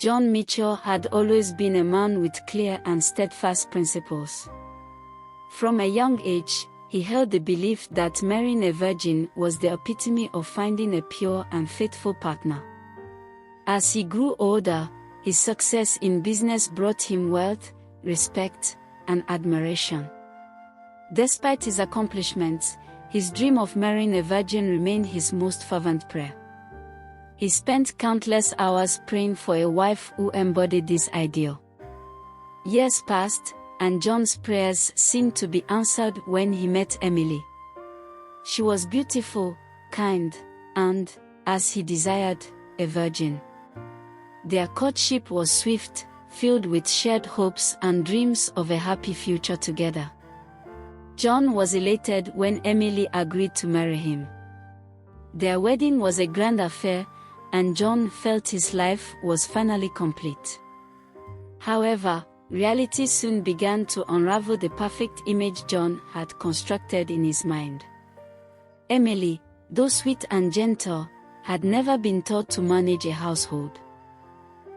John Mitchell had always been a man with clear and steadfast principles. From a young age, he held the belief that marrying a virgin was the epitome of finding a pure and faithful partner. As he grew older, his success in business brought him wealth, respect, and admiration. Despite his accomplishments, his dream of marrying a virgin remained his most fervent prayer. He spent countless hours praying for a wife who embodied this ideal. Years passed, and John's prayers seemed to be answered when he met Emily. She was beautiful, kind, and, as he desired, a virgin. Their courtship was swift, filled with shared hopes and dreams of a happy future together. John was elated when Emily agreed to marry him. Their wedding was a grand affair, and John felt his life was finally complete. However, reality soon began to unravel the perfect image John had constructed in his mind. Emily, though sweet and gentle, had never been taught to manage a household.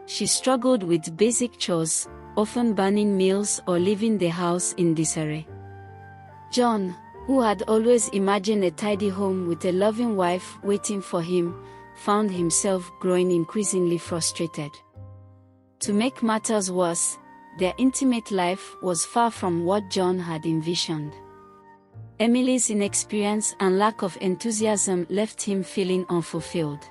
She struggled with basic chores, often burning meals or leaving the house in disarray. John, who had always imagined a tidy home with a loving wife waiting for him, found himself growing increasingly frustrated. To make matters worse, their intimate life was far from what John had envisioned. Emily's inexperience and lack of enthusiasm left him feeling unfulfilled.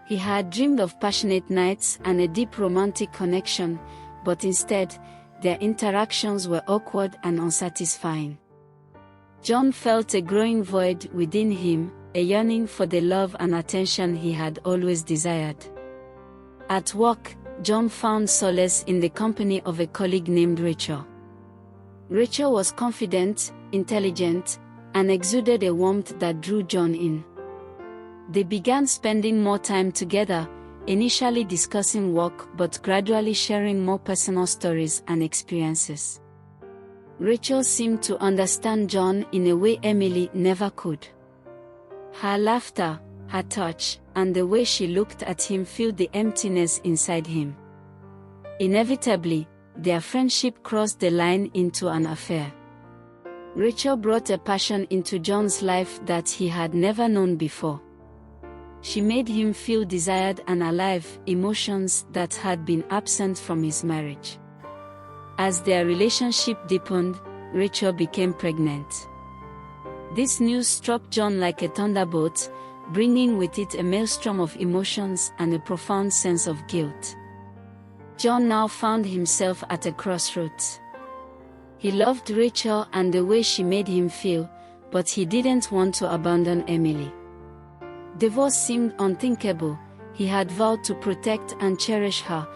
He had dreamed of passionate nights and a deep romantic connection, but instead, their interactions were awkward and unsatisfying. John felt a growing void within him, a yearning for the love and attention he had always desired. At work, John found solace in the company of a colleague named Rachel. Rachel was confident, intelligent, and exuded a warmth that drew John in. They began spending more time together, initially discussing work but gradually sharing more personal stories and experiences. Rachel seemed to understand John in a way Emily never could. Her laughter, her touch, and the way she looked at him filled the emptiness inside him. Inevitably, their friendship crossed the line into an affair. Rachel brought a passion into John's life that he had never known before. She made him feel desired and alive, emotions that had been absent from his marriage. As their relationship deepened, Rachel became pregnant. This news struck John like a thunderbolt, bringing with it a maelstrom of emotions and a profound sense of guilt. John now found himself at a crossroads. He loved Rachel and the way she made him feel, but he didn't want to abandon Emily. Divorce seemed unthinkable. He had vowed to protect and cherish her,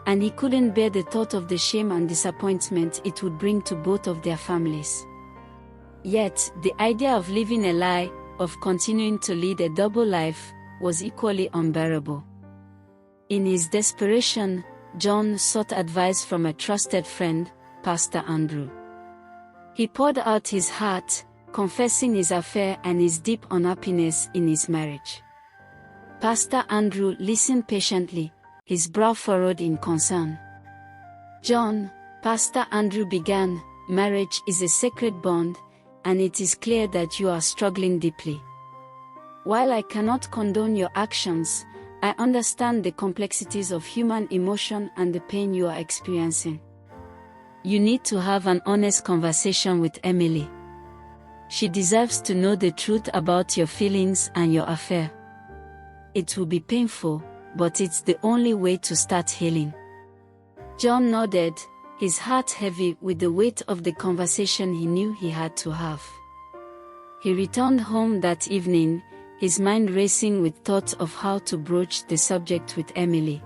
and he couldn't bear the thought of the shame and disappointment it would bring to both of their families. Yet, the idea of living a lie, of continuing to lead a double life, was equally unbearable. In his desperation, John sought advice from a trusted friend, Pastor Andrew. He poured out his heart, confessing his affair and his deep unhappiness in his marriage. Pastor Andrew listened patiently, his brow furrowed in concern. "John," Pastor Andrew began, "marriage is a sacred bond, and it is clear that you are struggling deeply. While I cannot condone your actions, I understand the complexities of human emotion and the pain you are experiencing. You need to have an honest conversation with Emily. She deserves to know the truth about your feelings and your affair. It will be painful, but it's the only way to start healing." John nodded, his heart heavy with the weight of the conversation he knew he had to have. He returned home that evening, his mind racing with thoughts of how to broach the subject with Emily.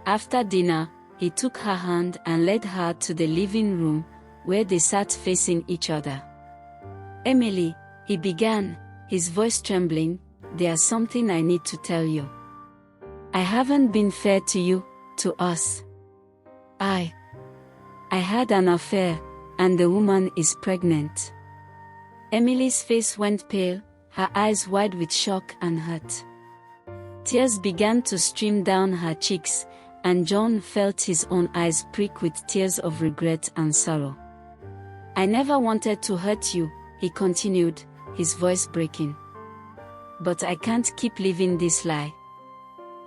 After dinner, he took her hand and led her to the living room, where they sat facing each other. "Emily," he began, his voice trembling, "there's something I need to tell you. I haven't been fair to you, to us. I had an affair, and the woman is pregnant." Emily's face went pale, her eyes wide with shock and hurt. Tears began to stream down her cheeks, and John felt his own eyes prick with tears of regret and sorrow. "I never wanted to hurt you," he continued, his voice breaking. "But I can't keep living this lie.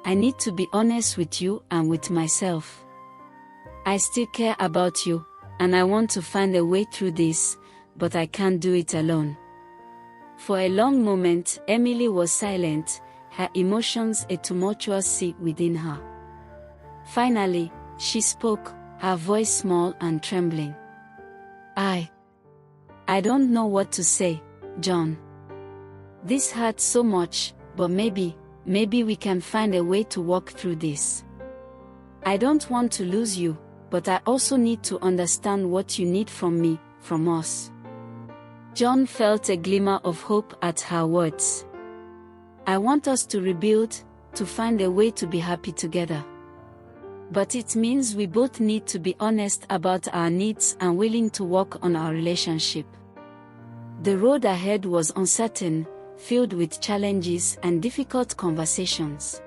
I need to be honest with you and with myself. I still care about you, and I want to find a way through this, but I can't do it alone." For a long moment, Emily was silent, her emotions a tumultuous sea within her. Finally, she spoke, her voice small and trembling. I don't know what to say, John. This hurts so much, but maybe we can find a way to walk through this. I don't want to lose you, but I also need to understand what you need from me, from us." John felt a glimmer of hope at her words. "I want us to rebuild, to find a way to be happy together. But it means we both need to be honest about our needs and willing to work on our relationship." The road ahead was uncertain, filled with challenges and difficult conversations.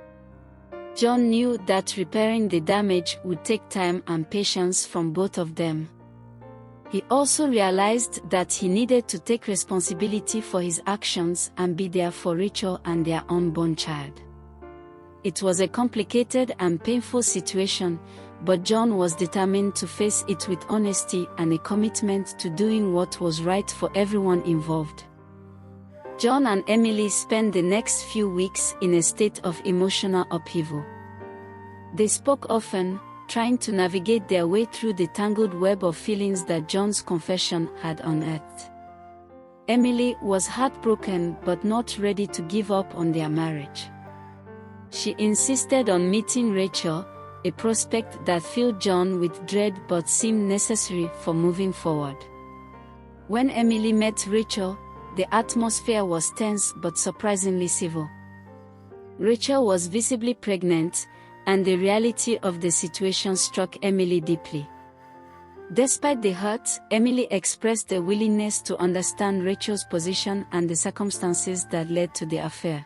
John knew that repairing the damage would take time and patience from both of them. He also realized that he needed to take responsibility for his actions and be there for Rachel and their unborn child. It was a complicated and painful situation, but John was determined to face it with honesty and a commitment to doing what was right for everyone involved. John and Emily spent the next few weeks in a state of emotional upheaval. They spoke often, trying to navigate their way through the tangled web of feelings that John's confession had unearthed. Emily was heartbroken but not ready to give up on their marriage. She insisted on meeting Rachel, a prospect that filled John with dread but seemed necessary for moving forward. When Emily met Rachel, the atmosphere was tense but surprisingly civil. Rachel was visibly pregnant, and the reality of the situation struck Emily deeply. Despite the hurt, Emily expressed a willingness to understand Rachel's position and the circumstances that led to the affair.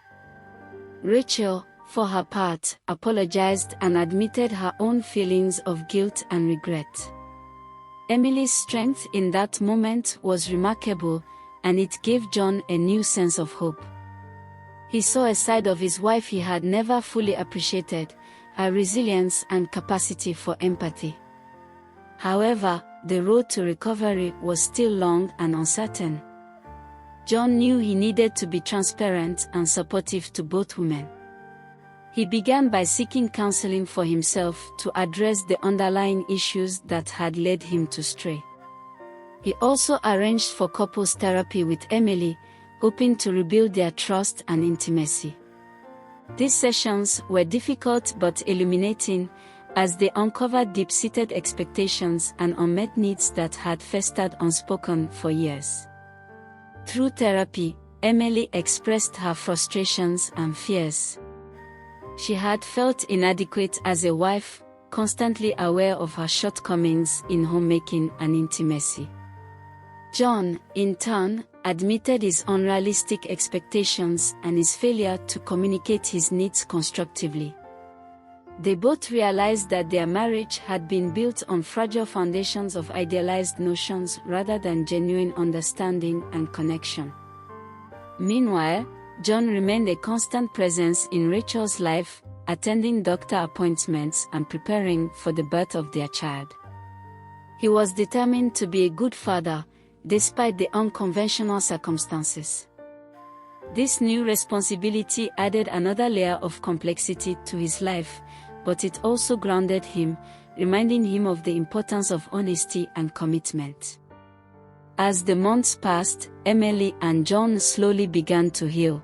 Rachel, for her part, apologized and admitted her own feelings of guilt and regret. Emily's strength in that moment was remarkable, and it gave John a new sense of hope. He saw a side of his wife he had never fully appreciated, her resilience and capacity for empathy. However, the road to recovery was still long and uncertain. John knew he needed to be transparent and supportive to both women. He began by seeking counseling for himself to address the underlying issues that had led him to stray. He also arranged for couples therapy with Emily, hoping to rebuild their trust and intimacy. These sessions were difficult but illuminating, as they uncovered deep-seated expectations and unmet needs that had festered unspoken for years. Through therapy, Emily expressed her frustrations and fears. She had felt inadequate as a wife, constantly aware of her shortcomings in homemaking and intimacy. John, in turn, admitted his unrealistic expectations and his failure to communicate his needs constructively. They both realized that their marriage had been built on fragile foundations of idealized notions rather than genuine understanding and connection. Meanwhile, John remained a constant presence in Rachel's life, attending doctor appointments and preparing for the birth of their child. He was determined to be a good father, despite the unconventional circumstances. This new responsibility added another layer of complexity to his life, but it also grounded him, reminding him of the importance of honesty and commitment. As the months passed, Emily and John slowly began to heal.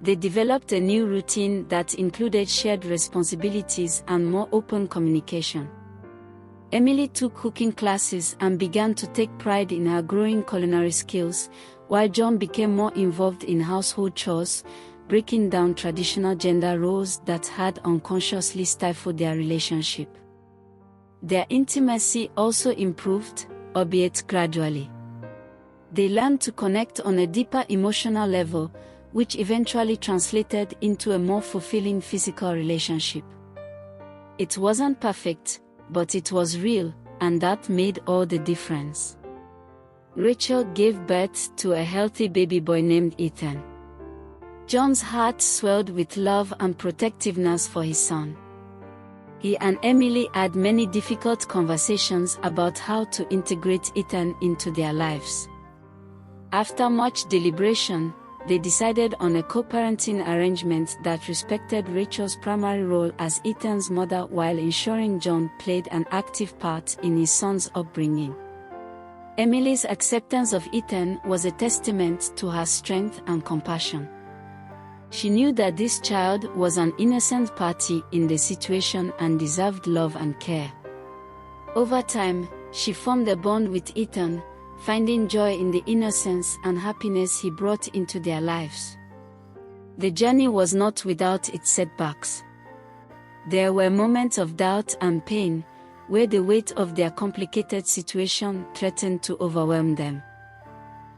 They developed a new routine that included shared responsibilities and more open communication. Emily took cooking classes and began to take pride in her growing culinary skills, while John became more involved in household chores, breaking down traditional gender roles that had unconsciously stifled their relationship. Their intimacy also improved, albeit gradually. They learned to connect on a deeper emotional level, which eventually translated into a more fulfilling physical relationship. It wasn't perfect, but it was real, and that made all the difference. Rachel gave birth to a healthy baby boy named Ethan. John's heart swelled with love and protectiveness for his son. He and Emily had many difficult conversations about how to integrate Ethan into their lives. After much deliberation, they decided on a co-parenting arrangement that respected Rachel's primary role as Ethan's mother while ensuring John played an active part in his son's upbringing. Emily's acceptance of Ethan was a testament to her strength and compassion. She knew that this child was an innocent party in the situation and deserved love and care. Over time, she formed a bond with Ethan, finding joy in the innocence and happiness he brought into their lives. The journey was not without its setbacks. There were moments of doubt and pain, where the weight of their complicated situation threatened to overwhelm them.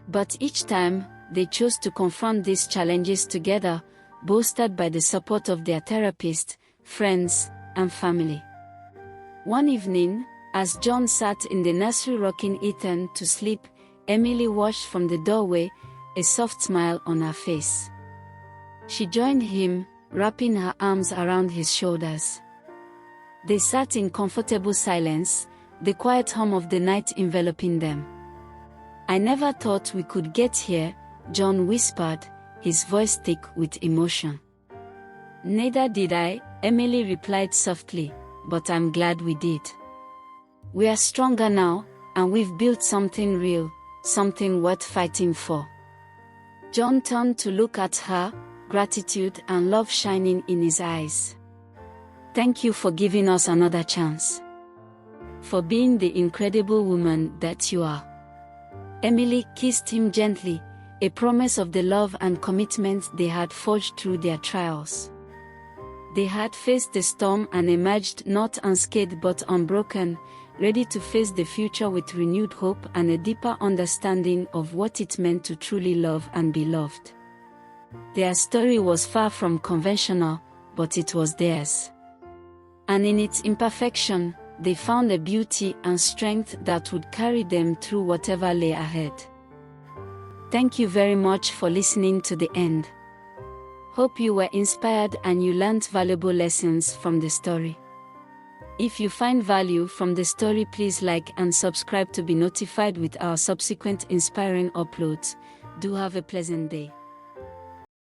But each time, they chose to confront these challenges together, bolstered by the support of their therapist, friends, and family. One evening, as John sat in the nursery rocking Ethan to sleep, Emily watched from the doorway, a soft smile on her face. She joined him, wrapping her arms around his shoulders. They sat in comfortable silence, the quiet hum of the night enveloping them. "I never thought we could get here," John whispered, his voice thick with emotion. "Neither did I," Emily replied softly, "but I'm glad we did. We are stronger now, and we've built something real, something worth fighting for." John turned to look at her, gratitude and love shining in his eyes. "Thank you for giving us another chance. For being the incredible woman that you are." Emily kissed him gently, a promise of the love and commitment they had forged through their trials. They had faced the storm and emerged not unscathed but unbroken, ready to face the future with renewed hope and a deeper understanding of what it meant to truly love and be loved. Their story was far from conventional, but it was theirs. And in its imperfection, they found a beauty and strength that would carry them through whatever lay ahead. Thank you very much for listening to the end. Hope you were inspired and you learned valuable lessons from the story. If you find value from the story, please like and subscribe to be notified with our subsequent inspiring uploads. Do have a pleasant day.